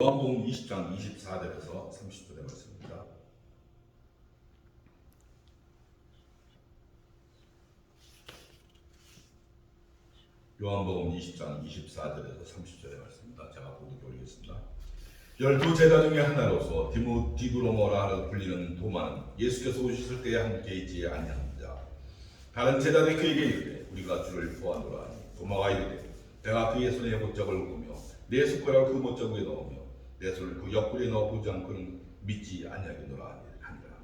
요한복음 20장 24절에서 30절의 말씀입니다. 요한복음 20장 24절에서 30절의 말씀입니다. 제가 보도록 올리겠습니다. 12제자 중에 하나로서 디두로모라 불리는 도마는 예수께서 오셨을 때에 함께 있지 아니하는 자, 다른 제자들이 그에게 이르되 우리가 주를 보았노라 하니 도마가 이르되 내가 그의 손에 못적을 보며 내 손가락을 그 못자국에 넣으며 내 손을 그 옆구리에 넣어 보지 않고는 믿지 아니하겠노라 하니라.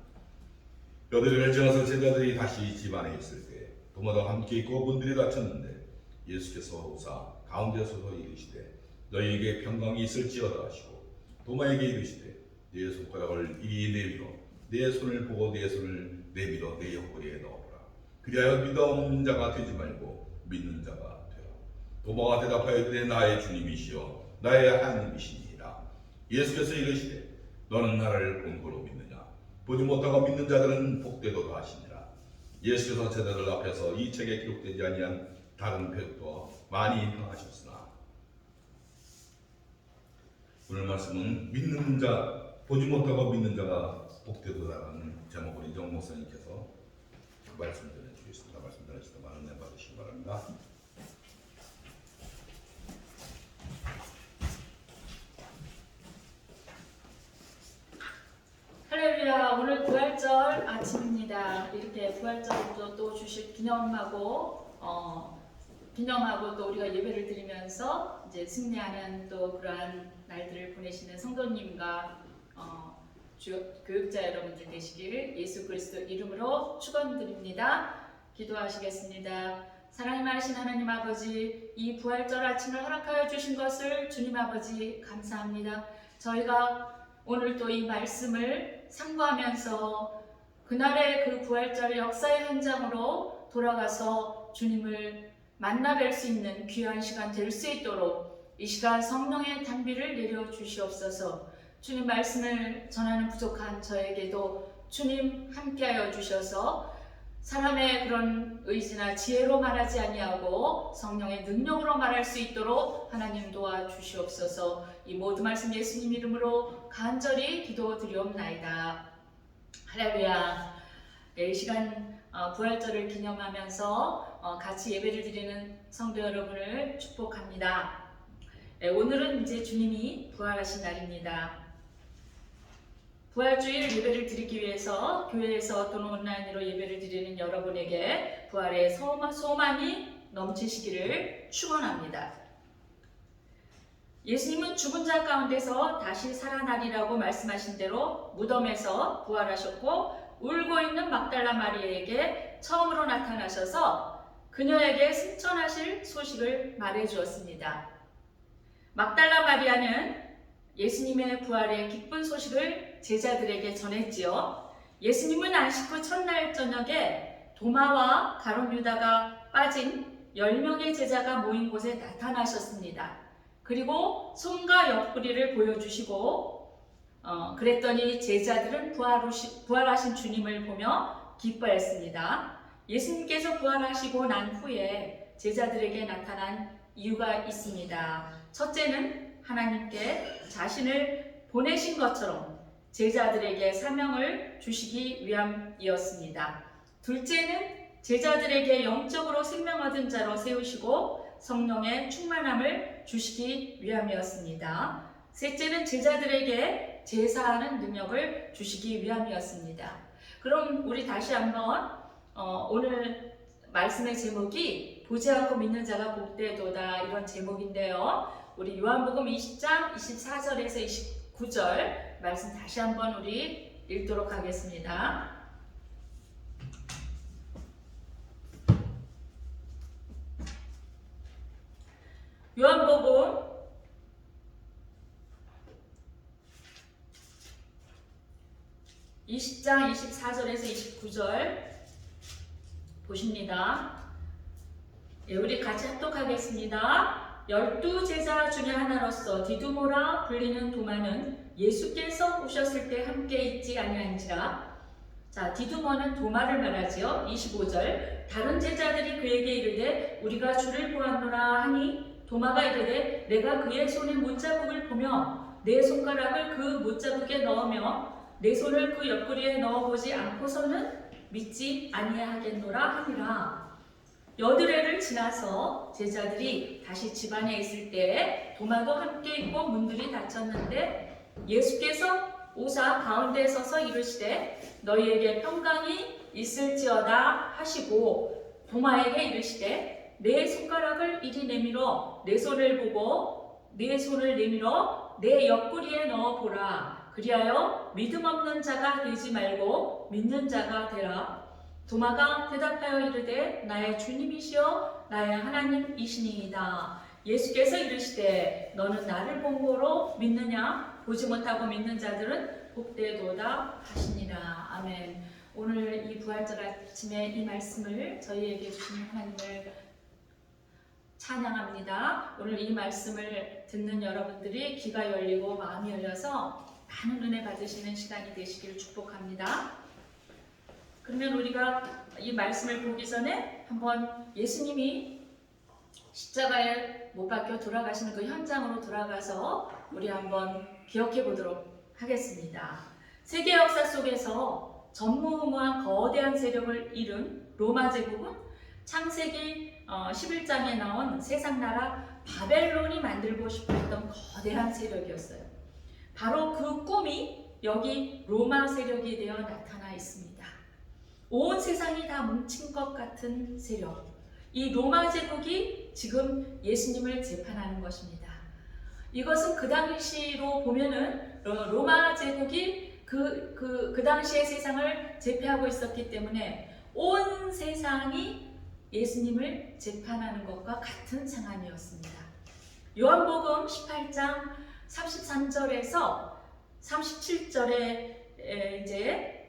여드레를 지나서 제자들이 다시 집 안에 있을 때 도마도 함께 있고 문들이 닫혔는데 예수께서 오사 가운데 서서 이르시되 너희에게 평강이 있을지어다 하시고 도마에게 이르시되 네 손가락을 이리 내밀어 내 손을 보고 내 손을 내밀어 내 옆구리에 넣어보라. 그리하여 믿어 없는 자가 되지 말고 믿는 자가 되라. 도마가 대답하여 이르되 나의 주님이시여 나의 하나님이시니라. 예수께서 이르시되 너는 나를 본고로 믿느냐? 보지 못하고 믿는 자들은 복되도다 하시니라. 예수께서 제자들 앞에서 이 책에 기록되지 아니한 다른 배역도 많이 행하셨으나 오늘 말씀은 믿는 자, 보지 못하고 믿는 자가 복되도다라는 제목으로 이정 목사님께서 말씀 전해주겠습니다. 말씀 전해주시다 많은 은혜 받으시기 바랍니다. 할렐루야. 오늘 부활절 아침입니다. 이렇게 부활절도 또 주실 기념하고 또 우리가 예배를 드리면서 이제 승리하는 또 그러한 날들을 보내시는 성도님과 교육자 여러분들 되시길 예수 그리스도 이름으로 축원드립니다. 기도하시겠습니다. 사랑이 많으신 하나님 아버지, 이 부활절 아침을 허락하여 주신 것을 주님 아버지 감사합니다. 저희가 오늘 또 이 말씀을 상고하면서 그날의 그 부활절 역사의 현장으로 돌아가서 주님을 만나 뵐 수 있는 귀한 시간 될 수 있도록 이 시간 성령의 단비를 내려 주시옵소서. 주님 말씀을 전하는 부족한 저에게도 주님 함께하여 주셔서 사람의 그런 의지나 지혜로 말하지 아니하고 성령의 능력으로 말할 수 있도록 하나님 도와주시옵소서. 이 모든 말씀 예수님 이름으로 간절히 기도드리옵나이다. 할렐루야. 이 시간 부활절을 기념하면서 같이 예배를 드리는 성도 여러분을 축복합니다. 오늘은 이제 주님이 부활하신 날입니다. 부활주일 예배를 드리기 위해서 교회에서 또는 온라인으로 예배를 드리는 여러분에게 부활의 소망이 넘치시기를 축원합니다. 예수님은 죽은 자 가운데서 다시 살아나리라고 말씀하신 대로 무덤에서 부활하셨고 울고 있는 막달라 마리아에게 처음으로 나타나셔서 그녀에게 승천하실 소식을 말해주었습니다. 막달라 마리아는 예수님의 부활의 기쁜 소식을 제자들에게 전했지요. 예수님은 안식 후 첫날 저녁에 도마와 가룟 유다가 빠진 10명의 제자가 모인 곳에 나타나셨습니다. 그리고 손과 옆구리를 보여주시고 그랬더니 제자들은 부활하신 주님을 보며 기뻐했습니다. 예수님께서 부활하시고 난 후에 제자들에게 나타난 이유가 있습니다. 첫째는 하나님께 자신을 보내신 것처럼 제자들에게 사명을 주시기 위함이었습니다. 둘째는 제자들에게 영적으로 생명 얻은 자로 세우시고 성령의 충만함을 주시기 위함이었습니다. 셋째는 제자들에게 제사하는 능력을 주시기 위함이었습니다. 그럼 우리 다시 한번 오늘 말씀의 제목이 보지 않고 믿는 자가 복되도다 이런 제목인데요. 우리 요한복음 20장 24절에서 29절 말씀 다시 한번 우리 읽도록 하겠습니다. 요한복음 20장 24절에서 29절 보십니다. 우리 같이 합독하겠습니다. 12제자 중에 하나로서 디두모라 불리는 도마는 예수께서 오셨을 때 함께 있지 아니한지라. 자, 디두모는 도마를 말하지요. 25절 다른 제자들이 그에게 이르되 우리가 주를 보았노라 하니 도마가 이르되 내가 그의 손에 못자국을 보며 내 손가락을 그 못자국에 넣으며 내 손을 그 옆구리에 넣어보지 않고서는 믿지 아니하겠노라 하니라. 여드레를 지나서 제자들이 다시 집안에 있을 때 도마도 함께 있고 문들이 닫혔는데 예수께서 오사 가운데에 서서 이르시되 너희에게 평강이 있을지어다 하시고 도마에게 이르시되 내 손가락을 이리 내밀어 내 손을 보고 내 손을 내밀어 내 옆구리에 넣어보라. 그리하여 믿음 없는 자가 되지 말고 믿는 자가 되라. 도마가 대답하여 이르되 나의 주님이시여 나의 하나님이시니이다. 예수께서 이르시되 너는 나를 본 거로 믿느냐? 보지 못하고 믿는 자들은 복되도다 하시니라. 아멘. 오늘 이 부활절 아침에 이 말씀을 저희에게 주신 하나님을 찬양합니다. 오늘 이 말씀을 듣는 여러분들이 귀가 열리고 마음이 열려서 많은 은혜 받으시는 시간이 되시길 축복합니다. 그러면 우리가 이 말씀을 보기 전에 한번 예수님이 십자가에 못 박혀 돌아가시는 그 현장으로 돌아가서 우리 한번 기억해 보도록 하겠습니다. 세계 역사 속에서 전무후무한 거대한 세력을 이룬 로마 제국은 창세기 11장에 나온 세상나라 바벨론이 만들고 싶어 했던 거대한 세력이었어요. 바로 그 꿈이 여기 로마 세력이 되어 나타나 있습니다. 온 세상이 다 뭉친 것 같은 세력. 이 로마 제국이 지금 예수님을 재판하는 것입니다. 이것은 그 당시로 보면은 로마 제국이 그 당시의 세상을 제패하고 있었기 때문에 온 세상이 예수님을 재판하는 것과 같은 상황이었습니다. 요한복음 18장 33절에서 37절에 이제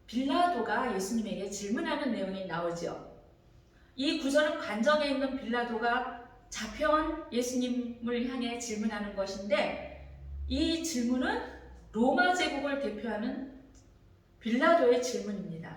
빌라도가 예수님에게 질문하는 내용이 나오죠. 이 구절은 관정에 있는 빌라도가 잡혀온 예수님을 향해 질문하는 것인데 이 질문은 로마 제국을 대표하는 빌라도의 질문입니다.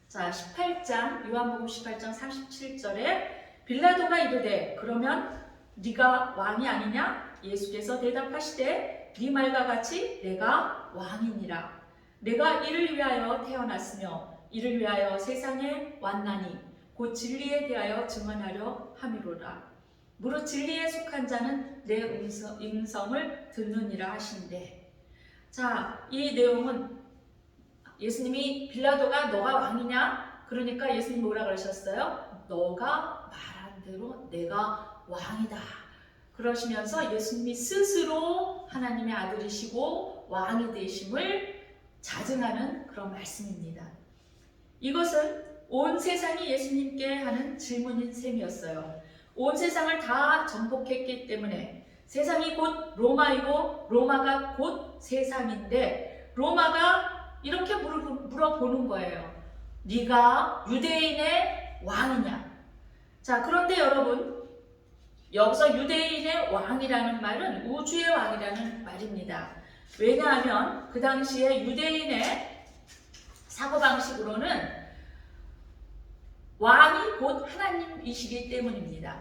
자, 18장 요한복음 18장 37절에 빌라도가 이르되 그러면 네가 왕이 아니냐? 예수께서 대답하시되 네 말과 같이 내가 왕이니라. 내가 이를 위하여 태어났으며 이를 위하여 세상에 왔나니 곧 진리에 대하여 증언하려 함이로라. 무릇 진리에 속한 자는 내 음성을 듣느니라 하신대. 자, 이 내용은 예수님이 빌라도가 너가 왕이냐? 그러니까 예수님 뭐라 그러셨어요? 너가 말한 대로 내가 왕이다. 그러시면서 예수님이 스스로 하나님의 아들이시고 왕이 되심을 자증하는 그런 말씀입니다. 이것은 온 세상이 예수님께 하는 질문인 셈이었어요. 온 세상을 다 정복했기 때문에 세상이 곧 로마이고 로마가 곧 세상인데 로마가 이렇게 물어보는 거예요. 네가 유대인의 왕이냐? 자, 그런데 여러분 여기서 유대인의 왕이라는 말은 우주의 왕이라는 말입니다. 왜냐하면 그 당시에 유대인의 사고방식으로는 왕이 곧 하나님이시기 때문입니다.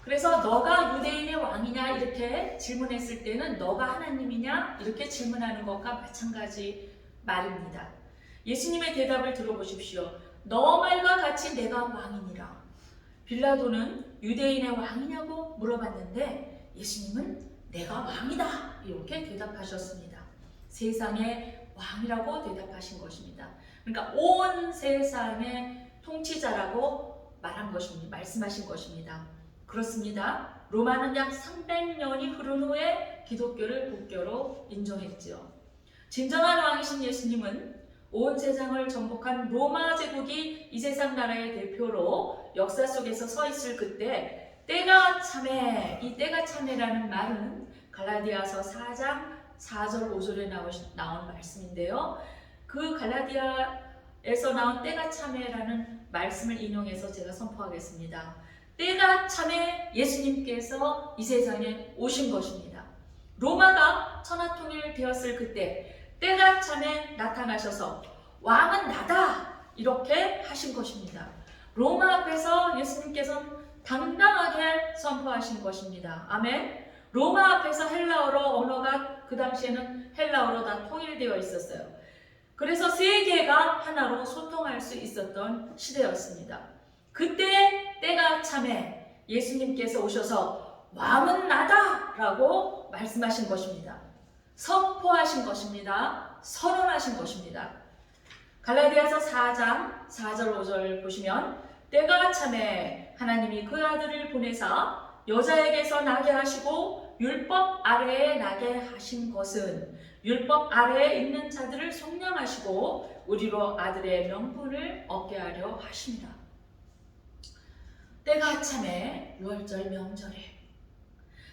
그래서 너가 유대인의 왕이냐 이렇게 질문했을 때는 너가 하나님이냐 이렇게 질문하는 것과 마찬가지 말입니다. 예수님의 대답을 들어보십시오. 너 말과 같이 내가 왕이니라. 빌라도는 유대인의 왕이냐고 물어봤는데 예수님은 내가 왕이다 이렇게 대답하셨습니다. 세상의 왕이라고 대답하신 것입니다. 그러니까 온 세상의 통치자라고 말씀하신 것입니다. 그렇습니다. 로마는 약 300년이 흐른 후에 기독교를 국교로 인정했지요. 진정한 왕이신 예수님은 온 세상을 정복한 로마 제국이 이 세상 나라의 대표로 역사 속에서 서 있을 그때 때가 참해, 이 때가 참해라는 말은 갈라디아서 4장 4절 5절에 나온 말씀인데요. 그 갈라디아에서 나온 때가 참해라는 말씀을 인용해서 제가 선포하겠습니다. 때가 참해 예수님께서 이 세상에 오신 것입니다. 로마가 천하통일되었을 그때 때가 참해 나타나셔서 왕은 나다 이렇게 하신 것입니다. 로마 앞에서 예수님께서는 당당하게 선포하신 것입니다. 아멘. 로마 앞에서 헬라어로 언어가 그 당시에는 헬라어로 다 통일되어 있었어요. 그래서 세계가 하나로 소통할 수 있었던 시대였습니다. 그때 때가 참에 예수님께서 오셔서 왕은 나다 라고 말씀하신 것입니다. 선포하신 것입니다. 선언하신 것입니다. 갈라디아서 4장 4절 5절 보시면 때가 참에 하나님이 그 아들을 보내사 여자에게서 나게 하시고 율법 아래에 나게 하신 것은 율법 아래에 있는 자들을 속량하시고 우리로 아들의 명분을 얻게 하려 하십니다. 때가 참에 유월절 명절에,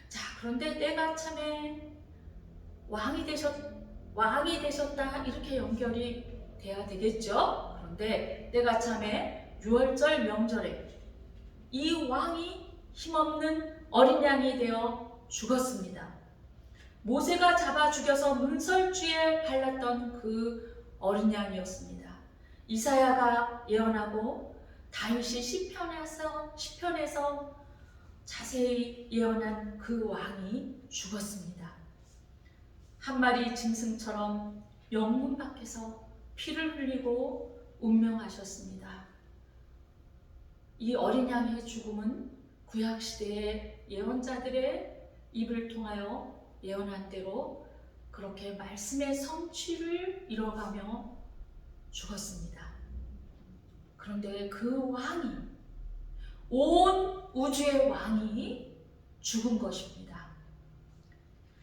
자 그런데 때가 참에 왕이 되셨다 이렇게 연결이 돼야 되겠죠. 그런데 때가 참에 유월절 명절에 이 왕이 힘없는 어린 양이 되어 죽었습니다. 모세가 잡아 죽여서 문설주에 발랐던 그 어린 양이었습니다. 이사야가 예언하고 다윗이 시편에서 자세히 예언한 그 왕이 죽었습니다. 한 마리 짐승처럼 영문 밖에서 피를 흘리고 운명하셨습니다. 이 어린 양의 죽음은 구약시대의 예언자들의 입을 통하여 예언한 대로 그렇게 말씀의 성취를 이뤄가며 죽었습니다. 그런데 그 왕이, 온 우주의 왕이 죽은 것입니다.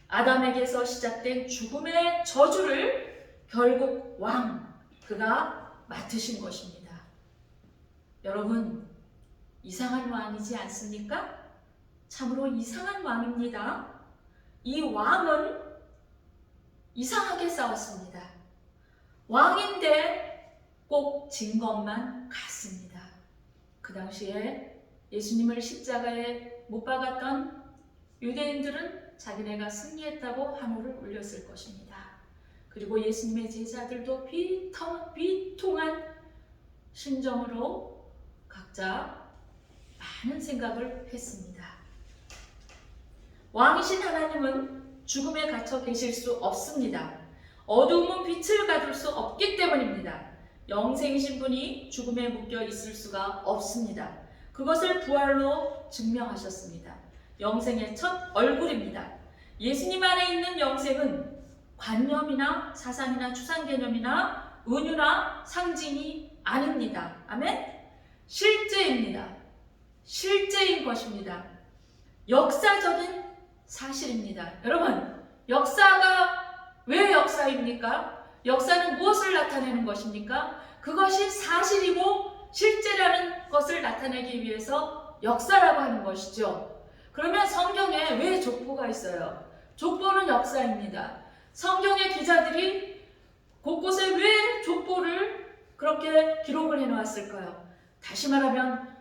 아담에게서 시작된 죽음의 저주를 결국 그가 맡으신 것입니다. 여러분, 이상한 왕이지 않습니까? 참으로 이상한 왕입니다. 이 왕은 이상하게 싸웠습니다. 왕인데 꼭 진 것만 같습니다. 그 당시에 예수님을 십자가에 못 박았던 유대인들은 자기네가 승리했다고 환호를 울렸을 것입니다. 그리고 예수님의 제자들도 비통한 심정으로 각자 많은 생각을 했습니다. 왕이신 하나님은 죽음에 갇혀 계실 수 없습니다. 어두움은 빛을 가둘 수 없기 때문입니다. 영생이신 분이 죽음에 묶여 있을 수가 없습니다. 그것을 부활로 증명하셨습니다. 영생의 첫 얼굴입니다. 예수님 안에 있는 영생은 관념이나 사상이나 추상 개념이나 은유나 상징이 아닙니다. 아멘? 실제입니다. 실제인 것입니다. 역사적인 사실입니다. 여러분, 역사가 왜 역사입니까? 역사는 무엇을 나타내는 것입니까? 그것이 사실이고 실제라는 것을 나타내기 위해서 역사라고 하는 것이죠. 그러면 성경에 왜 족보가 있어요? 족보는 역사입니다. 성경의 기자들이 곳곳에 왜 족보를 그렇게 기록을 해놓았을까요? 다시 말하면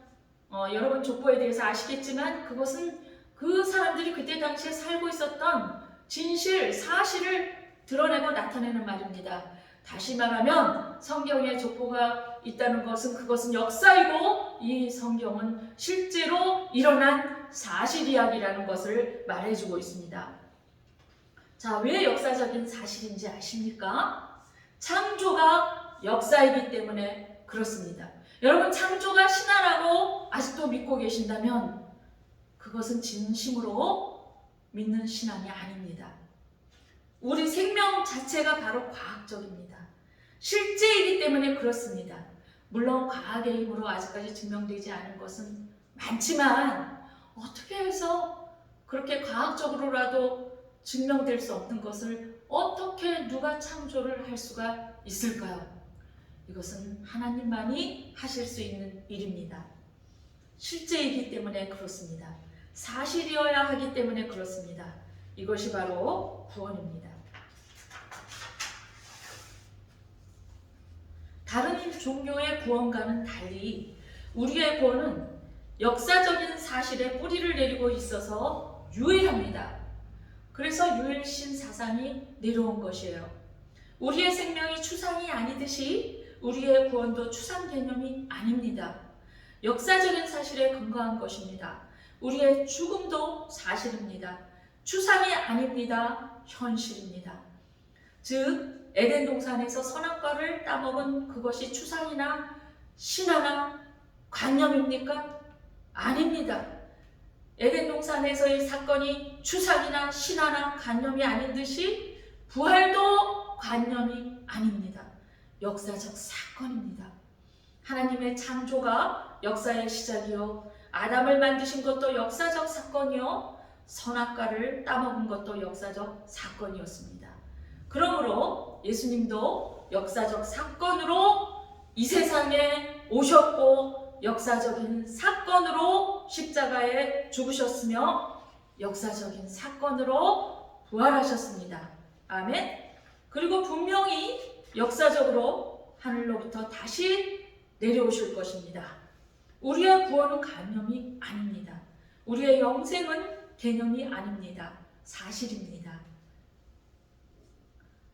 여러분 족보에 대해서 아시겠지만 그것은 그 사람들이 그때 당시에 살고 있었던 진실, 사실을 드러내고 나타내는 말입니다. 다시 말하면 성경에 족보가 있다는 것은 그것은 역사이고 이 성경은 실제로 일어난 사실 이야기라는 것을 말해주고 있습니다. 자, 왜 역사적인 사실인지 아십니까? 창조가 역사이기 때문에 그렇습니다. 여러분, 창조가 신화라고 아직도 믿고 계신다면 그것은 진심으로 믿는 신앙이 아닙니다. 우리 생명 자체가 바로 과학적입니다. 실제이기 때문에 그렇습니다. 물론 과학의 힘으로 아직까지 증명되지 않은 것은 많지만 어떻게 해서 그렇게 과학적으로라도 증명될 수 없는 것을 어떻게 누가 창조를 할 수가 있을까요? 이것은 하나님만이 하실 수 있는 일입니다. 실제이기 때문에 그렇습니다. 사실이어야 하기 때문에 그렇습니다. 이것이 바로 구원입니다. 다른 종교의 구원과는 달리 우리의 구원은 역사적인 사실에 뿌리를 내리고 있어서 유일합니다. 그래서 유일신 사상이 내려온 것이에요. 우리의 생명이 추상이 아니듯이 우리의 구원도 추상 개념이 아닙니다. 역사적인 사실에 근거한 것입니다. 우리의 죽음도 사실입니다. 추상이 아닙니다. 현실입니다. 즉 에덴 동산에서 선악과를 따먹은 그것이 추상이나 신화나 관념입니까? 아닙니다. 에덴 동산에서의 사건이 추상이나 신화나 관념이 아닌 듯이 부활도 관념이 아닙니다. 역사적 사건입니다. 하나님의 창조가 역사의 시작이요, 아담을 만드신 것도 역사적 사건이요, 선악과를 따먹은 것도 역사적 사건이었습니다. 그러므로 예수님도 역사적 사건으로 이 세상에 오셨고 역사적인 사건으로 십자가에 죽으셨으며 역사적인 사건으로 부활하셨습니다. 아멘. 그리고 분명히 역사적으로 하늘로부터 다시 내려오실 것입니다. 우리의 구원은 관념이 아닙니다. 우리의 영생은 개념이 아닙니다. 사실입니다.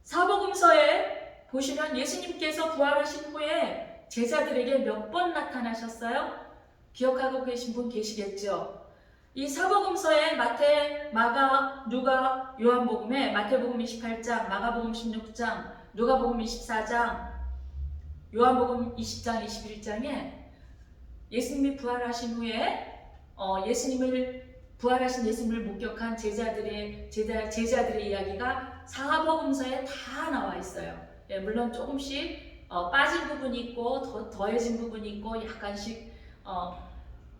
사복음서에 보시면 예수님께서 부활하신 후에 제자들에게 몇 번 나타나셨어요? 기억하고 계신 분 계시겠죠? 이 사복음서에 마태, 마가, 누가, 요한복음에 마태복음 28장, 마가복음 16장, 누가복음 24장, 요한복음 20장, 21장에 예수님이 부활하신 후에 부활하신 예수님을 목격한 제자들의 이야기가 사복음서에 다 나와 있어요. 예, 물론 조금씩 빠진 부분이 있고 더해진 부분이 있고 약간씩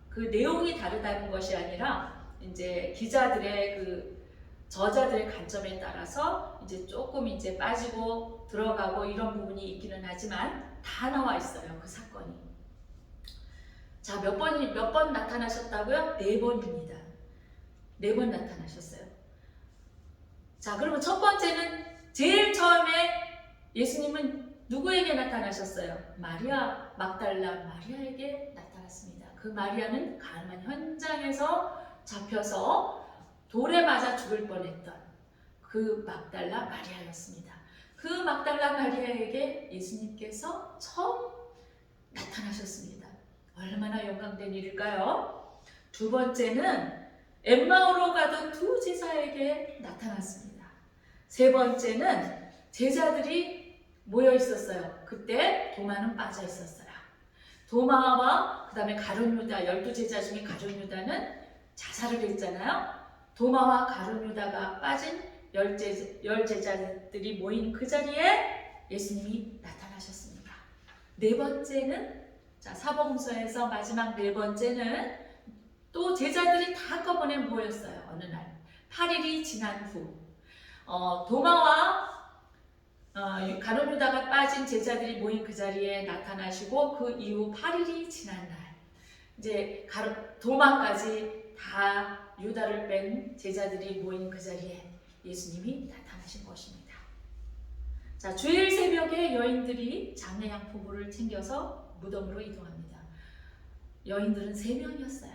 그 내용이 다르다는 것이 아니라 이제 기자들의 저자들의 관점에 따라서 이제 조금 이제 빠지고 들어가고 이런 부분이 있기는 하지만 다 나와 있어요. 그 사건이. 자, 몇 번 나타나셨다고요? 4번입니다. 4번 나타나셨어요. 자, 그러면 첫 번째는 제일 처음에 예수님은 누구에게 나타나셨어요? 마리아, 막달라 마리아에게 나타났습니다. 그 마리아는 가늠한 현장에서 잡혀서 돌에 맞아 죽을 뻔했던 그 막달라 마리아였습니다. 그 막달라 마리아에게 예수님께서 처음 나타나셨습니다. 얼마나 영광된 일일까요? 두 번째는 엠마오로 가던 2 제자에게 나타났습니다. 세 번째는 제자들이 모여 있었어요. 그때 도마는 빠져 있었어요. 도마와 그 다음에 가룟 유다, 12제자 중에 가룟 유다는 자살을 했잖아요. 도마와 가룟 유다가 빠진 10제자들이 모인 그 자리에 예수님이 나타나셨습니다. 네 번째는 사복음서에서 마지막 네 번째는 또 제자들이 다 한꺼번에 모였어요. 어느 날 8일이 지난 후 도마와 가룟 유다가 빠진 제자들이 모인 그 자리에 나타나시고 그 이후 8일이 지난 날 이제 도마까지 다 유다를 뺀 제자들이 모인 그 자리에 예수님이 나타나신 것입니다. 자, 주일 새벽에 여인들이 장례 양포부를 챙겨서 무덤으로 이동합니다. 여인들은 3명이었어요.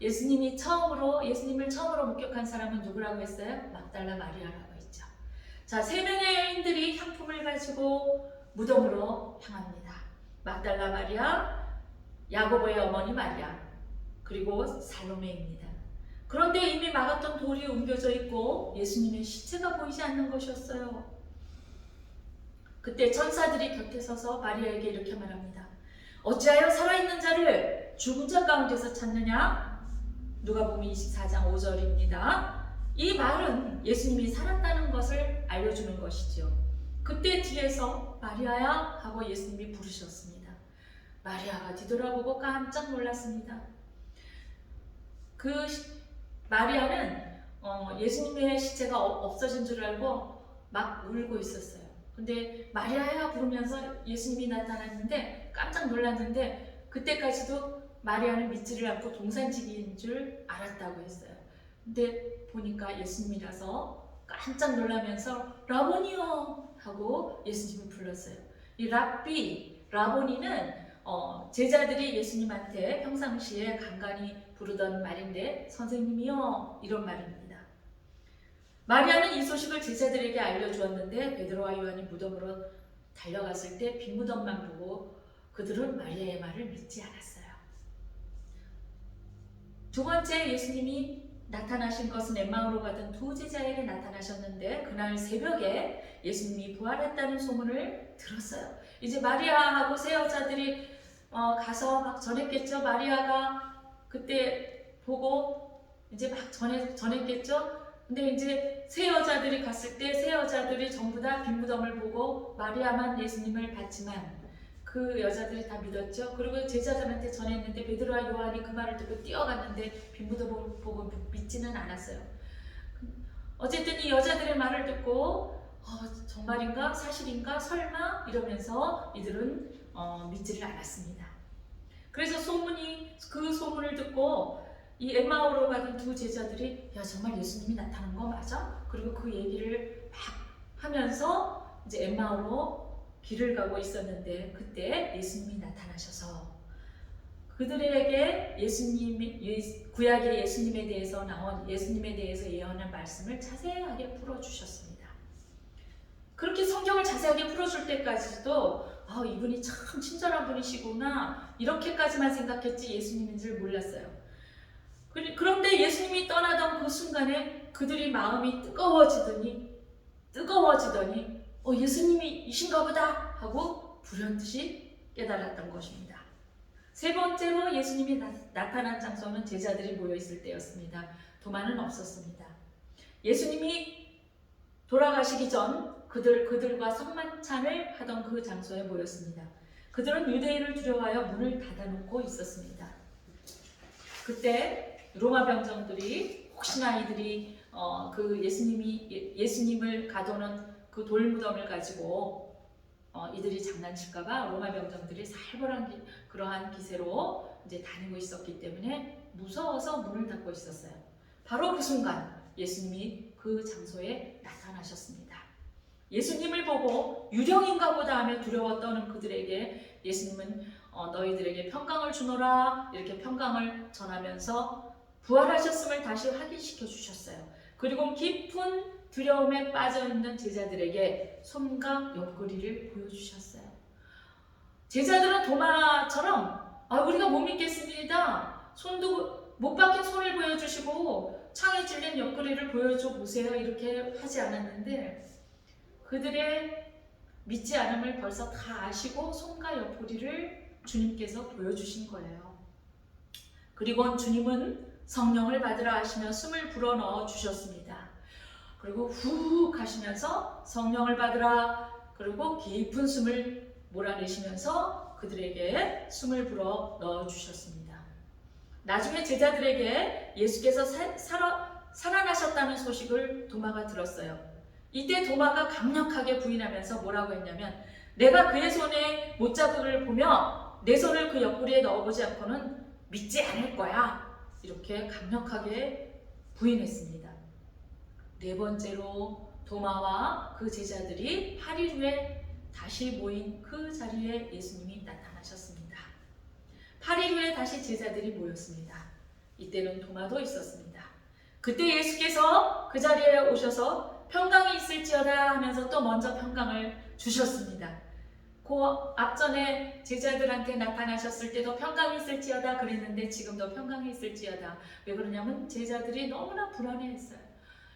예수님을 처음으로 목격한 사람은 누구라고 했어요? 막달라 마리아라고 했죠. 자, 3명의 여인들이 향품을 가지고 무덤으로 향합니다. 막달라 마리아, 야고보의 어머니 마리아, 그리고 살로메입니다. 그런데 이미 막았던 돌이 옮겨져 있고 예수님의 시체가 보이지 않는 것이었어요. 그때 천사들이 곁에 서서 마리아에게 이렇게 말합니다. 어찌하여 살아있는 자를 죽은 자 가운데서 찾느냐? 누가복음 24장 5절입니다. 이 말은 예수님이 살았다는 것을 알려주는 것이죠. 그때 뒤에서 마리아야 하고 예수님이 부르셨습니다. 마리아가 뒤돌아보고 깜짝 놀랐습니다. 마리아는 예수님의 시체가 없어진 줄 알고 막 울고 있었어요. 근데 마리아야 부르면서 예수님이 나타났는데 깜짝 놀랐는데 그때까지도 마리아는 믿지를 않고 동산지기인 줄 알았다고 했어요. 근데 보니까 예수님이라서 깜짝 놀라면서 라보니요 하고 예수님을 불렀어요. 이 라보니는 제자들이 예수님한테 평상시에 간간히 부르던 말인데 선생님이요 이런 말입니다. 마리아는 이 소식을 제자들에게 알려주었는데 베드로와 요한이 무덤으로 달려갔을 때 빈 무덤만 보고 그들은 마리아의 말을 믿지 않았어요. 두 번째 예수님이 나타나신 것은 엠마오로 가던 두 제자에게 나타나셨는데 그날 새벽에 예수님이 부활했다는 소문을 들었어요. 이제 마리아하고 세 여자들이 가서 막 전했겠죠. 마리아가 그때 보고 이제 막 전했겠죠. 근데 이제 세 여자들이 갔을 때 세 여자들이 전부 다 빈 무덤을 보고 마리아만 예수님을 봤지만 그 여자들이 다 믿었죠. 그리고 제자들한테 전했는데 베드로와 요한이 그 말을 듣고 뛰어갔는데 빈 무덤을 보고 믿지는 않았어요. 어쨌든 이 여자들의 말을 듣고 정말인가? 사실인가? 설마? 이러면서 이들은 믿지를 않았습니다. 그래서 그 소문을 듣고 이 엠마오로 가던 두 제자들이 야 정말 예수님이 나타난 거 맞아? 그리고 그 얘기를 막 하면서 이제 엠마오로 길을 가고 있었는데 그때 예수님이 나타나셔서 그들에게 구약의 예수님에 대해서 나온 예수님에 대해서 예언한 말씀을 자세하게 풀어주셨습니다. 그렇게 성경을 자세하게 풀어줄 때까지도 이분이 참 친절한 분이시구나 이렇게까지만 생각했지 예수님인 줄 몰랐어요. 그런데 예수님이 떠나던 그 순간에 그들이 마음이 뜨거워지더니 예수님이신가 보다 하고 불현듯이 깨달았던 것입니다. 세 번째로 예수님이 나타난 장소는 제자들이 모여있을 때였습니다. 도마는 없었습니다. 예수님이 돌아가시기 전 그들과 성만찬을 하던 그 장소에 모였습니다. 그들은 유대인을 두려워하여 문을 닫아놓고 있었습니다. 그때 로마 병정들이 혹시나 이들이 그 예수님을 가두는 그 돌무덤을 가지고 이들이 장난칠까봐 로마 병정들이 살벌한 그러한 기세로 이제 다니고 있었기 때문에 무서워서 문을 닫고 있었어요. 바로 그 순간 예수님이 그 장소에 나타나셨습니다. 예수님을 보고 유령인가 보다 하며 두려워 떠는 그들에게 예수님은 너희들에게 평강을 주노라 이렇게 평강을 전하면서 부활하셨음을 다시 확인시켜 주셨어요. 그리고 깊은 두려움에 빠져있는 제자들에게 손과 옆구리를 보여주셨어요. 제자들은 도마처럼 우리가 못 믿겠습니다. 손도 못 박힌 손을 보여주시고 창에 찔린 옆구리를 보여줘 보세요 이렇게 하지 않았는데 그들의 믿지 않음을 벌써 다 아시고 손과 옆구리를 주님께서 보여주신 거예요. 그리고 주님은 성령을 받으라 하시며 숨을 불어넣어 주셨습니다. 그리고 훅 하시면서 성령을 받으라 그리고 깊은 숨을 몰아내시면서 그들에게 숨을 불어 넣어 주셨습니다. 나중에 제자들에게 예수께서 살아나셨다는 소식을 도마가 들었어요. 이때 도마가 강력하게 부인하면서 뭐라고 했냐면 내가 그의 손에 못자국을 보며 내 손을 그 옆구리에 넣어보지 않고는 믿지 않을 거야. 이렇게 강력하게 부인했습니다. 네 번째로 도마와 그 제자들이 8일 후에 다시 모인 그 자리에 예수님이 나타나셨습니다. 8일 후에 다시 제자들이 모였습니다. 이때는 도마도 있었습니다. 그때 예수께서 그 자리에 오셔서 평강이 있을지어다 하면서 또 먼저 평강을 주셨습니다. 그 앞전에 제자들한테 나타나셨을 때도 평강이 있을지어다 그랬는데 지금도 평강이 있을지어다. 왜 그러냐면 제자들이 너무나 불안해했어요.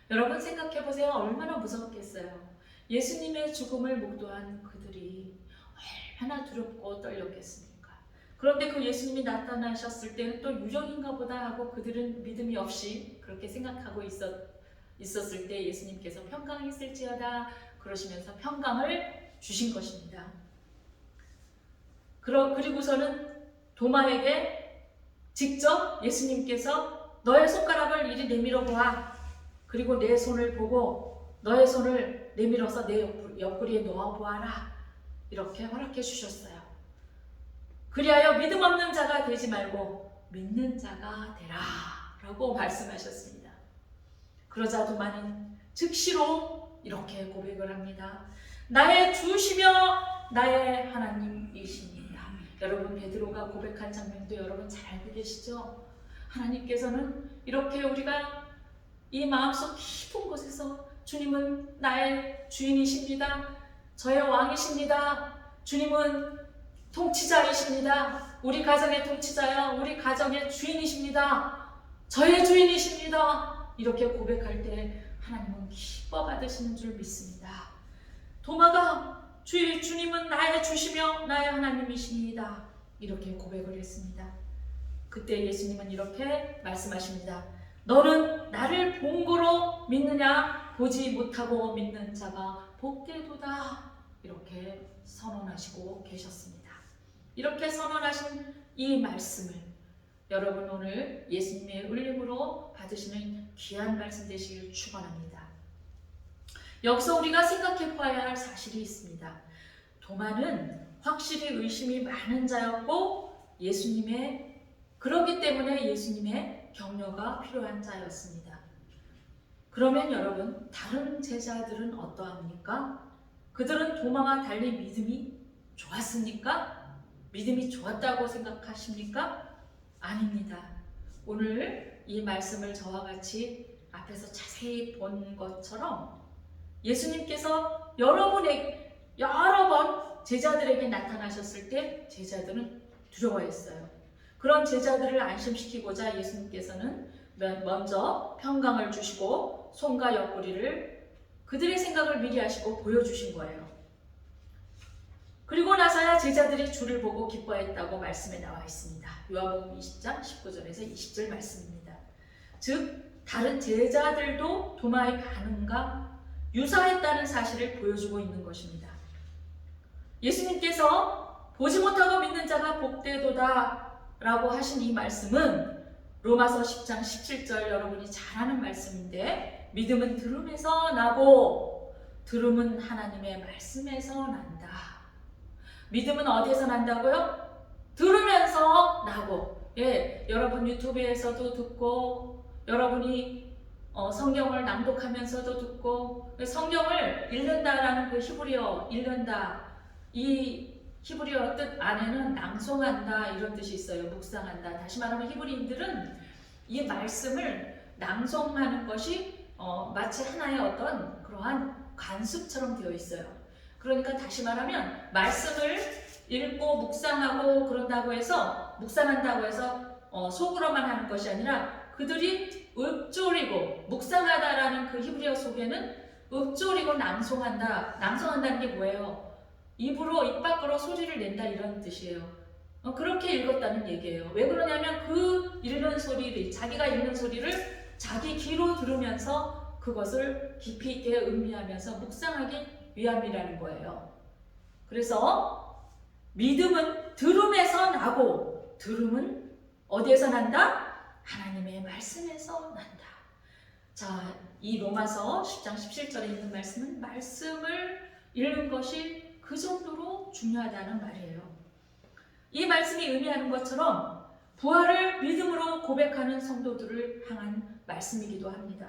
여러분 생각해보세요. 얼마나 무섭겠어요. 예수님의 죽음을 목도한 그들이 얼마나 두렵고 떨렸겠습니까? 그런데 그 예수님이 나타나셨을 때는 또 유령인가 보다 하고 그들은 믿음이 없이 그렇게 생각하고 있었을 때 예수님께서 평강이 있을지어다 그러시면서 평강을 주신 것입니다. 그리고서는 도마에게 직접 예수님께서 너의 손가락을 이리 내밀어 보아. 그리고 내 손을 보고 너의 손을 내밀어서 내 옆구리에 놓아 보아라. 이렇게 허락해 주셨어요. 그리하여 믿음 없는 자가 되지 말고 믿는 자가 되라. 라고 말씀하셨습니다. 그러자 도마는 즉시로 이렇게 고백을 합니다. 나의 주시며 나의 하나님이십니다. 여러분 베드로가 고백한 장면도 여러분 잘 알고 계시죠? 하나님께서는 이렇게 우리가 이 마음속 깊은 곳에서 주님은 나의 주인이십니다. 저의 왕이십니다. 주님은 통치자이십니다. 우리 가정의 통치자여 우리 가정의 주인이십니다. 저의 주인이십니다. 이렇게 고백할 때 하나님은 기뻐 받으시는 줄 믿습니다. 도마가 주님은 나의 주시며 나의 하나님이시니이다. 이렇게 고백을 했습니다. 그때 예수님은 이렇게 말씀하십니다. 너는 나를 본 거로 믿느냐? 보지 못하고 믿는 자가 복되도다. 이렇게 선언하시고 계셨습니다. 이렇게 선언하신 이 말씀을 여러분 오늘 예수님의 울림으로 받으시는 귀한 말씀 되시길 축원합니다. 여기서 우리가 생각해 봐야 할 사실이 있습니다. 도마는 확실히 의심이 많은 자였고 그렇기 때문에 예수님의 격려가 필요한 자였습니다. 그러면 여러분 다른 제자들은 어떠합니까? 그들은 도마와 달리 믿음이 좋았습니까? 믿음이 좋았다고 생각하십니까? 아닙니다. 오늘 이 말씀을 저와 같이 앞에서 자세히 본 것처럼 예수님께서 여러 번 제자들에게 나타나셨을 때 제자들은 두려워했어요. 그런 제자들을 안심시키고자 예수님께서는 먼저 평강을 주시고 손과 옆구리를 그들의 생각을 미리 하시고 보여주신 거예요. 그리고 나서야 제자들이 주를 보고 기뻐했다고 말씀에 나와 있습니다. 요한복음 20장 19절에서 20절 말씀입니다. 즉 다른 제자들도 도마의 반응과 유사했다는 사실을 보여주고 있는 것입니다. 예수님께서 보지 못하고 믿는 자가 복되도다 라고 하신 이 말씀은 로마서 10장 17절 여러분이 잘 아는 말씀인데 믿음은 들음에서 나고 들음은 하나님의 말씀에서 난다. 믿음은 어디에서 난다고요? 들으면서 나고. 여러분 유튜브에서도 듣고 여러분이 성경을 낭독하면서도 듣고 성경을 읽는다라는 그 히브리어 읽는다. 이 히브리어 뜻 안에는 낭송한다 이런 뜻이 있어요. 묵상한다. 다시 말하면 히브리인들은 이 말씀을 낭송하는 것이 마치 하나의 어떤 그러한 관습처럼 되어 있어요. 그러니까 다시 말하면 말씀을 읽고 묵상하고 그런다고 해서 묵상한다고 해서 속으로만 하는 것이 아니라 그들이 읊조리고 묵상하다라는 그 히브리어 속에는 읊조리고 낭송한다는 게 뭐예요? 입으로 입 밖으로 소리를 낸다 이런 뜻이에요. 그렇게 읽었다는 얘기예요. 왜 그러냐면 그 읽는 소리를 자기가 읽는 소리를 자기 귀로 들으면서 그것을 깊이 있게 음미하면서 묵상하기 위함이라는 거예요. 그래서 믿음은 들음에서 나고 들음은 어디에서 난다? 하나님의 말씀에서 난다. 자, 이 로마서 10장 17절에 있는 말씀은 말씀을 읽는 것이 그 정도로 중요하다는 말이에요. 이 말씀이 의미하는 것처럼 부활을 믿음으로 고백하는 성도들을 향한 말씀이기도 합니다.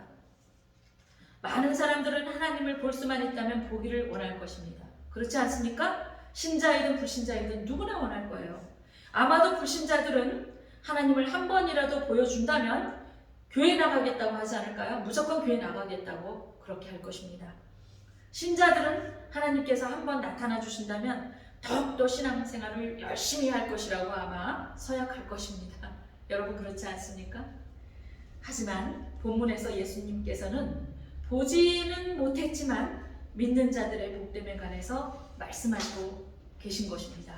많은 사람들은 하나님을 볼 수만 있다면 보기를 원할 것입니다. 그렇지 않습니까? 신자이든 불신자이든 누구나 원할 거예요. 아마도 불신자들은 하나님을 한 번이라도 보여준다면 교회 나가겠다고 하지 않을까요? 무조건 교회 나가겠다고 그렇게 할 것입니다. 신자들은 하나님께서 한 번 나타나 주신다면 더욱더 신앙생활을 열심히 할 것이라고 아마 서약할 것입니다. 여러분 그렇지 않습니까? 하지만 본문에서 예수님께서는 보지는 못했지만 믿는 자들의 복됨에 관해서 말씀하시고 계신 것입니다.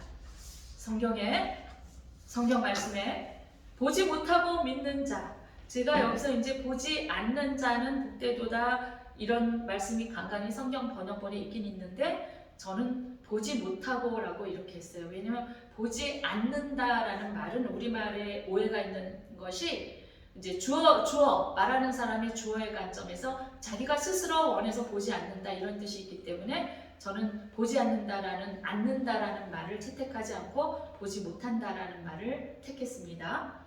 성경 말씀에 보지 못하고 믿는 자, 제가 여기서 이제 보지 않는 자는 복되도다 이런 말씀이 간간히 성경 번역본에 있긴 있는데 저는 보지 못하고 라고 이렇게 했어요. 왜냐하면 보지 않는다라는 말은 우리말에 오해가 있는 것이 이제 주어 말하는 사람의 주어의 관점에서 자기가 스스로 원해서 보지 않는다 이런 뜻이 있기 때문에 저는 보지 않는다라는 말을 채택하지 않고 보지 못한다라는 말을 택했습니다.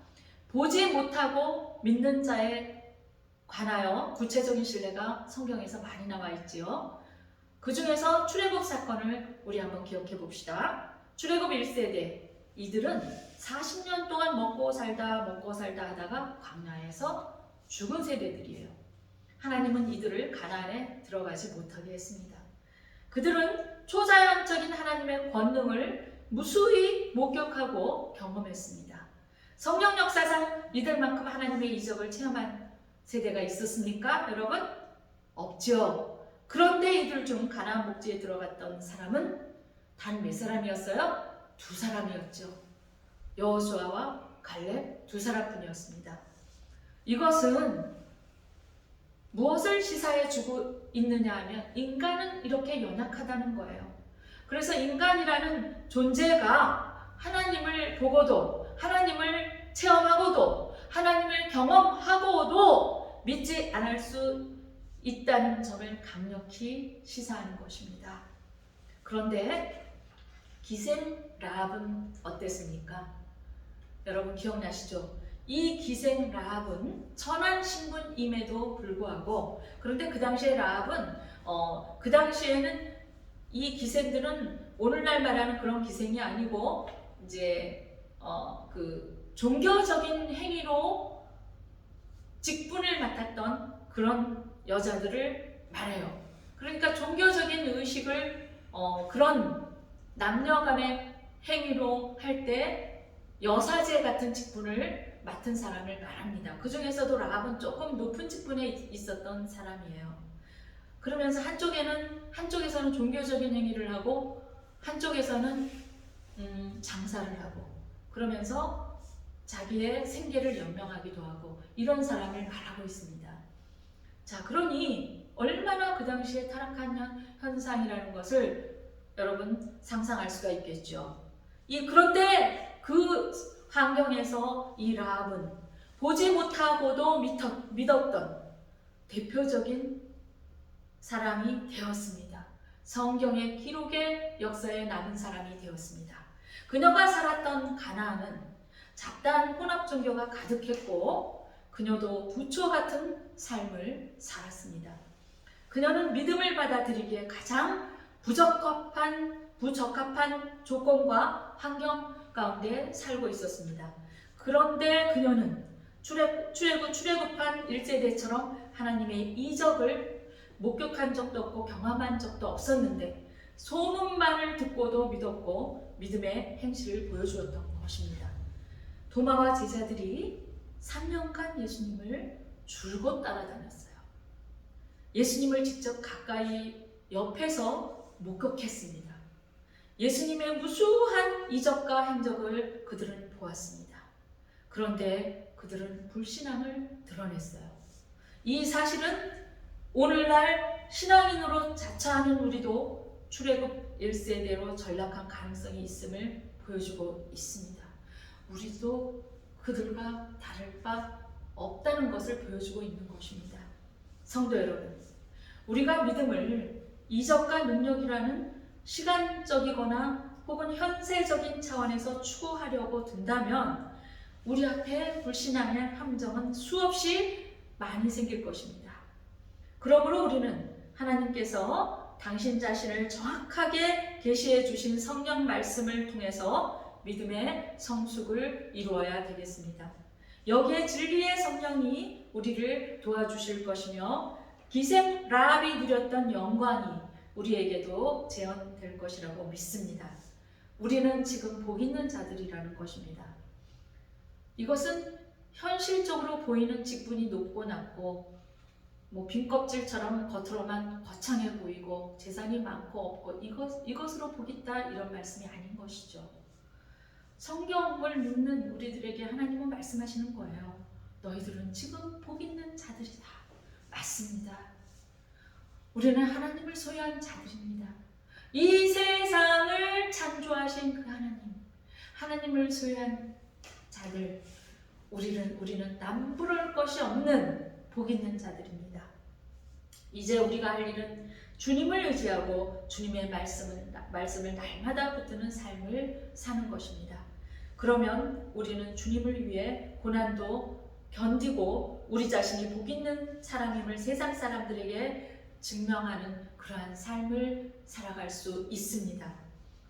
보지 못하고 믿는 자에 관하여 구체적인 신뢰가 성경에서 많이 나와 있지요. 그 중에서 출애굽 사건을 우리 한번 기억해 봅시다. 출애굽 1세대 이들은 40년 동안 먹고 살다 하다가 광야에서 죽은 세대들이에요. 하나님은 이들을 가나안에 들어가지 못하게 했습니다. 그들은 초자연적인 하나님의 권능을 무수히 목격하고 경험했습니다. 성경 역사상 이들만큼 하나님의 이적을 체험한 세대가 있었습니까? 여러분? 없죠. 그런데 이들 중 가나안 목지에 들어갔던 사람은 단 몇 사람이었어요? 2사람이었죠. 여호수아와 갈렙 2사람뿐이었습니다. 이것은 무엇을 시사해 주고 있느냐 하면 인간은 이렇게 연약하다는 거예요. 그래서 인간이라는 존재가 하나님을 보고도, 하나님을 체험하고도, 하나님을 경험하고도 믿지 않을 수 있다는 점을 강력히 시사하는 것입니다. 그런데 기생 라합은 어땠습니까? 여러분 기억나시죠? 이 기생 라합은 천한 신분임에도 불구하고, 그런데 그 당시에 라합은 그 당시에는 이 기생들은 오늘날 말하는 그런 기생이 아니고 이제 그 종교적인 행위로 직분을 맡았던 그런 여자들을 말해요. 그러니까 종교적인 의식을 그런 남녀 간의 행위로 할 때 여사제 같은 직분을 맡은 사람을 말합니다. 그 중에서도 라합은 조금 높은 직분에 있었던 사람이에요. 그러면서 한쪽에서는 종교적인 행위를 하고 한쪽에서는 장사를 하고, 그러면서 자기의 생계를 연명하기도 하고, 이런 사람을 말하고 있습니다. 자, 그러니 얼마나 그 당시에 타락한 현상이라는 것을 여러분 상상할 수가 있겠죠. 그런데 그 환경에서 이 라합은 보지 못하고도 믿었던 대표적인 사람이 되었습니다. 성경의 기록의 역사에 남은 사람이 되었습니다. 그녀가 살았던 가나안은 잡다한 혼합 종교가 가득했고 그녀도 부초 같은 삶을 살았습니다. 그녀는 믿음을 받아들이기에 가장 부적합한 조건과 환경 가운데 살고 있었습니다. 그런데 그녀는 출애굽한 1세대처럼 하나님의 이적을 목격한 적도 없고 경험한 적도 없었는데 소문만을 듣고도 믿었고 믿음의 행실을 보여주었던 것입니다. 도마와 제자들이 3년간 예수님을 줄곧 따라다녔어요. 예수님을 직접 가까이 옆에서 목격했습니다. 예수님의 무수한 이적과 행적을 그들은 보았습니다. 그런데 그들은 불신앙을 드러냈어요. 이 사실은 오늘날 신앙인으로 자처하는 우리도 출애굽 1세대로 전락한 가능성이 있음을 보여주고 있습니다. 우리도 그들과 다를 바 없다는 것을 보여주고 있는 것입니다. 성도 여러분, 우리가 믿음을 이적과 능력이라는 시간적이거나 혹은 현세적인 차원에서 추구하려고 든다면 우리 앞에 불신앙의 함정은 수없이 많이 생길 것입니다. 그러므로 우리는 하나님께서 당신 자신을 정확하게 계시해 주신 성경 말씀을 통해서 믿음의 성숙을 이루어야 되겠습니다. 여기에 진리의 성령이 우리를 도와주실 것이며 기생 라합이 누렸던 영광이 우리에게도 재현될 것이라고 믿습니다. 우리는 지금 복 있는 자들이라는 것입니다. 이것은 현실적으로 보이는 직분이 높고 낮고 빈 껍질처럼 겉으로만 거창해 보이고 재산이 많고 없고 이것으로 복 있다 이런 말씀이 아닌 것이죠. 성경을 믿는 우리들에게 하나님은 말씀하시는 거예요. 너희들은 지금 복 있는 자들이다. 맞습니다. 우리는 하나님을 소유한 자들입니다. 이 세상을 창조하신 그 하나님을 소유한 자들, 우리는 남부러울 것이 없는 복 있는 자들입니다. 이제 우리가 할 일은 주님을 의지하고 주님의 말씀을 날마다 붙드는 삶을 사는 것입니다. 그러면 우리는 주님을 위해 고난도 견디고 우리 자신이 복 있는 사람임을 세상 사람들에게 증명하는 그러한 삶을 살아갈 수 있습니다.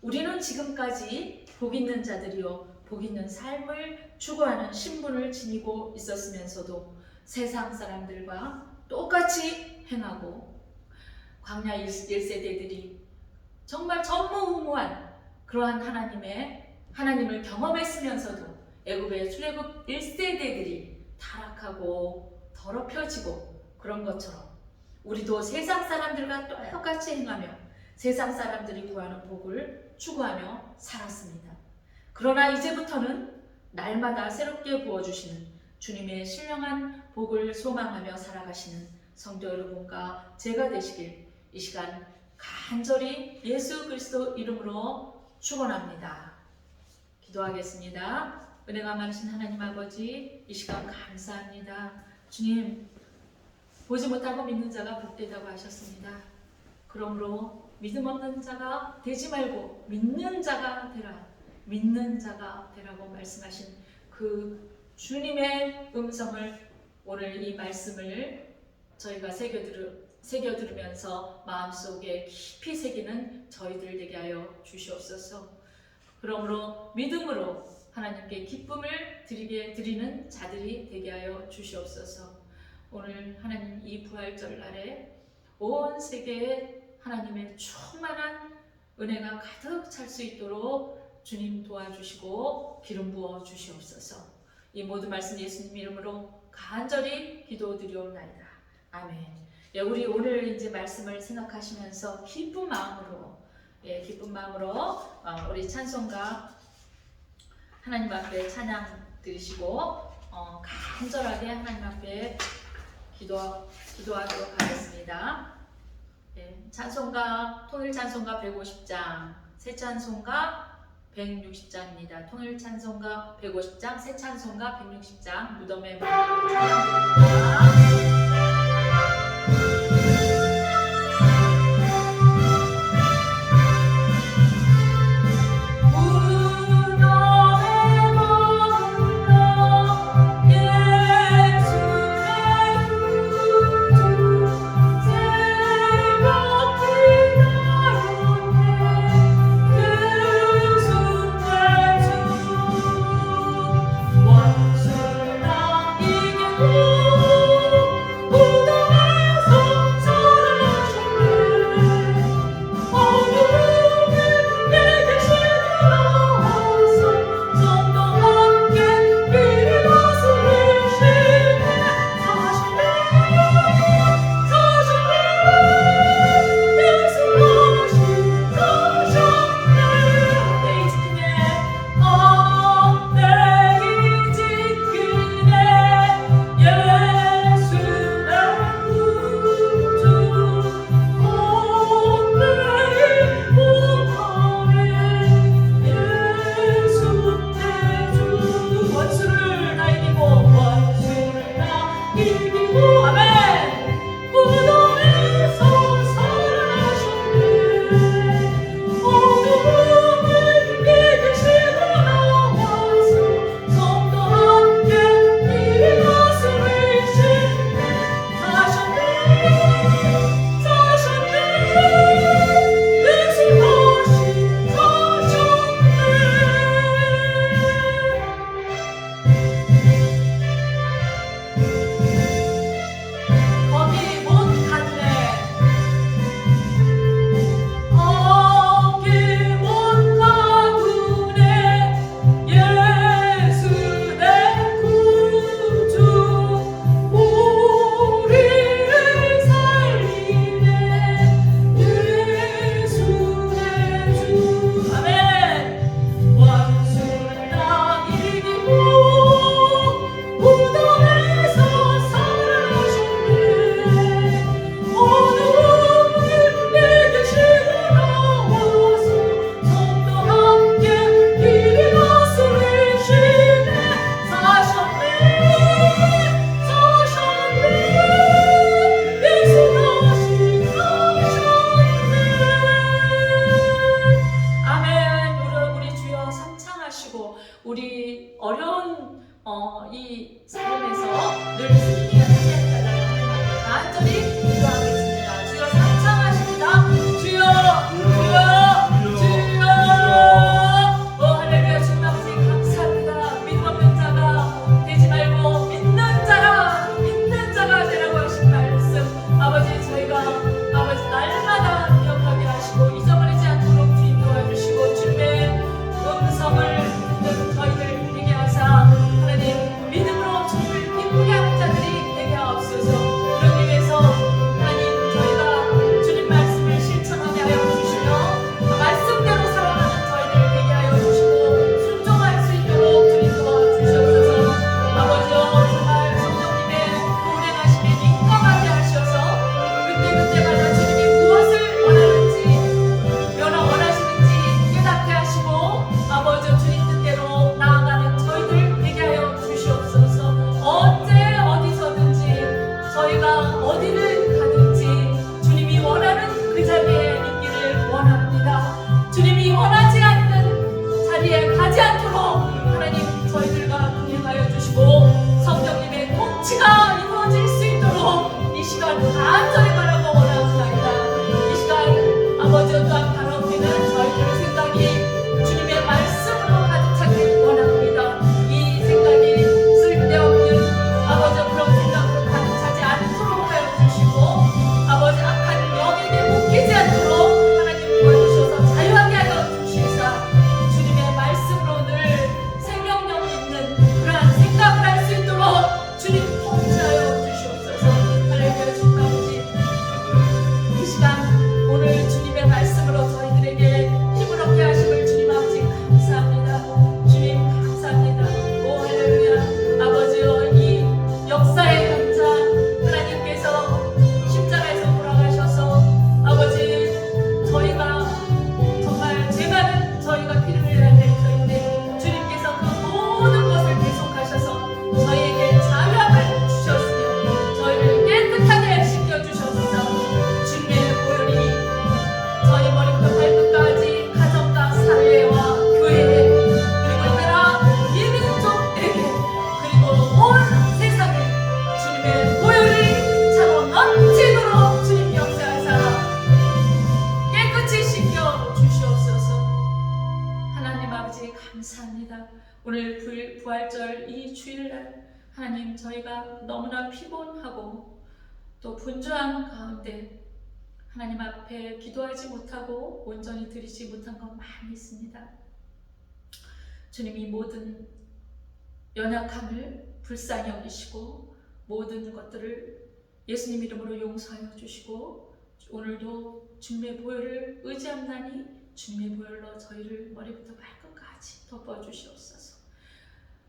우리는 지금까지 복 있는 자들이요 복 있는 삶을 추구하는 신분을 지니고 있었으면서도 세상 사람들과 똑같이 행하고 광야 1세대들이 정말 전무후무한 그러한 하나님을 경험했으면서도 애굽의 출애굽 1세대들이 타락하고 더럽혀지고 그런 것처럼 우리도 세상 사람들과 똑같이 행하며 세상 사람들이 구하는 복을 추구하며 살았습니다. 그러나 이제부터는 날마다 새롭게 부어주시는 주님의 신령한 복을 소망하며 살아가시는 성도 여러분과 제가 되시길 이 시간 간절히 예수 그리스도 이름으로 축원합니다. 기도하겠습니다. 은혜가 많으신 하나님 아버지, 이 시간 감사합니다. 주님, 보지 못하고 믿는 자가 복되다고 하셨습니다. 그러므로 믿음 없는 자가 되지 말고 믿는 자가 되라, 믿는 자가 되라고 말씀하신 그 주님의 음성을 오늘 이 말씀을 저희가 새겨 들으면서 마음속에 깊이 새기는 저희들 되게 하여 주시옵소서. 그러므로 믿음으로 하나님께 기쁨을 드리는 자들이 되게 하여 주시옵소서. 오늘 하나님 이 부활절 날에 온 세계에 하나님의 충만한 은혜가 가득 찰 수 있도록 주님 도와주시고 기름 부어 주시옵소서. 이 모든 말씀 예수님 이름으로 간절히 기도드리옵나이다. 아멘. 예, 우리 오늘 이제 말씀을 생각하시면서 기쁜 마음으로 우리 찬송가 하나님 앞에 찬양 드리시고 간절하게 하나님 앞에 기도하도록 하겠습니다. 예, 찬송가 통일 찬송가 150장, 새 찬송가 160장입니다. 통일 찬송가 150장, 새 찬송가 160장 무덤의 마음으로 찬양드립니다. 우리 어려운 이 삶에서 늘 승리하게 해달라고 하나님께 간절히 기도하겠습니다. 주여 상창하십니다. 주여 주여 주여 할렐루야. 주님 아버지 감사합니다. 믿음 없는 자가 되지 말고 믿는 자가 되라고 하신 말씀 아버지 저희가 아버지 날마다 기억하게 하시고 잊어버리지 않도록 주님 도와주시고 주님의 음성을 듣는 저희들 되게 하사 있습니다. 오늘 부활절 이 주일날 하나님, 저희가 너무나 피곤하고 또 분주한 가운데 하나님 앞에 기도하지 못하고 온전히 드리지 못한 것 많이 있습니다. 주님이 모든 연약함을 불쌍히 여기시고 모든 것들을 예수님 이름으로 용서하여 주시고, 오늘도 주님의 보혈을 의지함나니 주님의 보혈로 저희를 머리부터 발끝까지 덮어주시옵소서.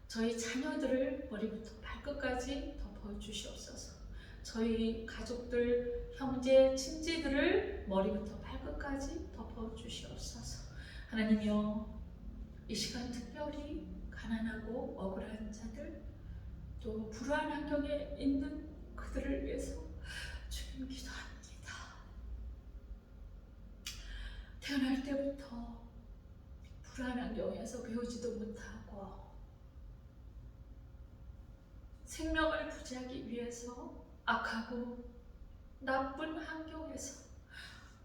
저희 자녀들을 머리부터 발끝까지 덮어주시옵소서. 저희 가족들, 형제, 친지들을 머리부터 발끝까지 덮어주시옵소서. 하나님이여, 이 시간 특별히 가난하고 억울한 자들, 또 불우한 환경에 있는 그들을 위해서 주님 기도합니다. 태어날 때부터 불우한 환경에서 배우지도 못하고 생명을 부지하기 위해서 악하고 나쁜 환경에서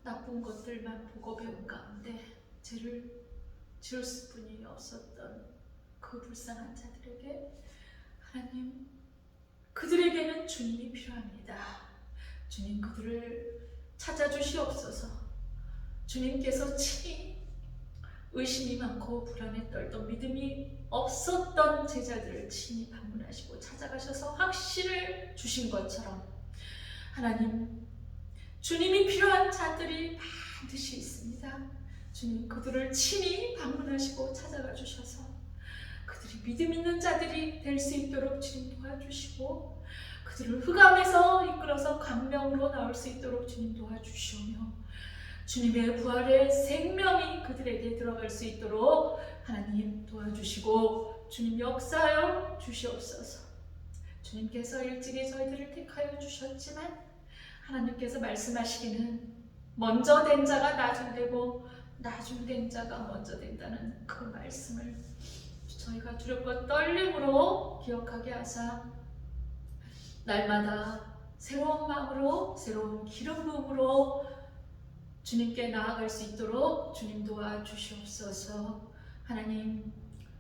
나쁜 것들만 보고 배운 가운데 죄를 지을 수뿐이 없었던 그 불쌍한 자들에게 하나님, 그들에게는 주님이 필요합니다. 주님, 그들을 찾아주시옵소서. 주님께서 친히 의심이 많고 불안에 떨던 믿음이 없었던 제자들을 친히 방문하시고 찾아가셔서 확신을 주신 것처럼 하나님, 주님이 필요한 자들이 반드시 있습니다. 주님, 그들을 친히 방문하시고 찾아가 주셔서 그들이 믿음 있는 자들이 될 수 있도록 주님 도와주시고, 그들을 흑암에서 이끌어서 광명으로 나올 수 있도록 주님 도와주시오며, 주님의 부활의 생명이 그들에게 들어갈 수 있도록 하나님 도와주시고 주님 역사하여 주시옵소서. 주님께서 일찍이 저희들을 택하여 주셨지만 하나님께서 말씀하시기는 먼저 된 자가 나중 되고 나중 된 자가 먼저 된다는 그 말씀을 저희가 두렵고 떨림으로 기억하게 하사 날마다 새로운 마음으로 새로운 기름 부음으로 주님께 나아갈 수 있도록 주님 도와주시옵소서. 하나님,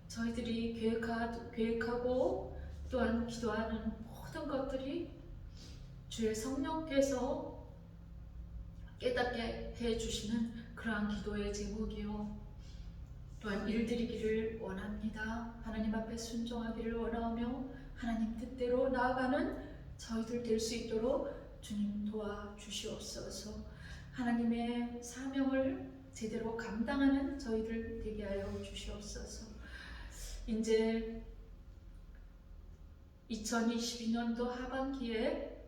저희들이 계획하고 또한 기도하는 모든 것들이 주의 성령께서 깨닫게 해주시는 그러한 기도의 제목이요, 또한 일들이기를 원합니다. 하나님 앞에 순종하기를 원하며 하나님 뜻대로 나아가는 저희들 될 수 있도록 주님 도와주시옵소서. 하나님의 사명을 제대로 감당하는 저희들 되게 하여 주시옵소서. 이제 2022년도 하반기에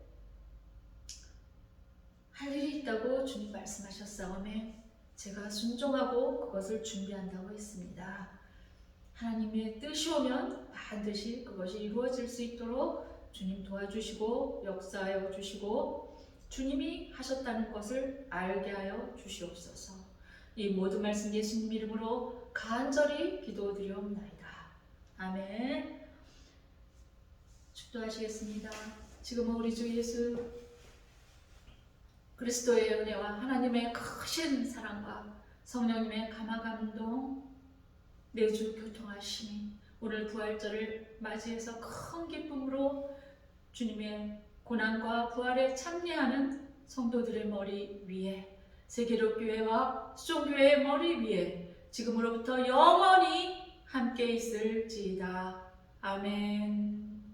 할 일이 있다고 주님 말씀하셨사오매 제가 순종하고 그것을 준비한다고 했습니다. 하나님의 뜻이 오면 반드시 그것이 이루어질 수 있도록 주님 도와주시고 역사하여 주시고 주님이 하셨다는 것을 알게 하여 주시옵소서. 이 모든 말씀 예수님 이름으로 간절히 기도드리옵나이다. 아멘. 축도하시겠습니다. 지금은 우리 주 예수 그리스도의 은혜와 하나님의 크신 사랑과 성령님의 감화감동, 매주 교통하심이 오늘 부활절을 맞이해서 큰 기쁨으로 주님의 고난과 부활에 참여하는 성도들의 머리 위에, 세계로교회와 수종교회의 머리 위에 지금으로부터 영원히 함께 있을지이다. 아멘.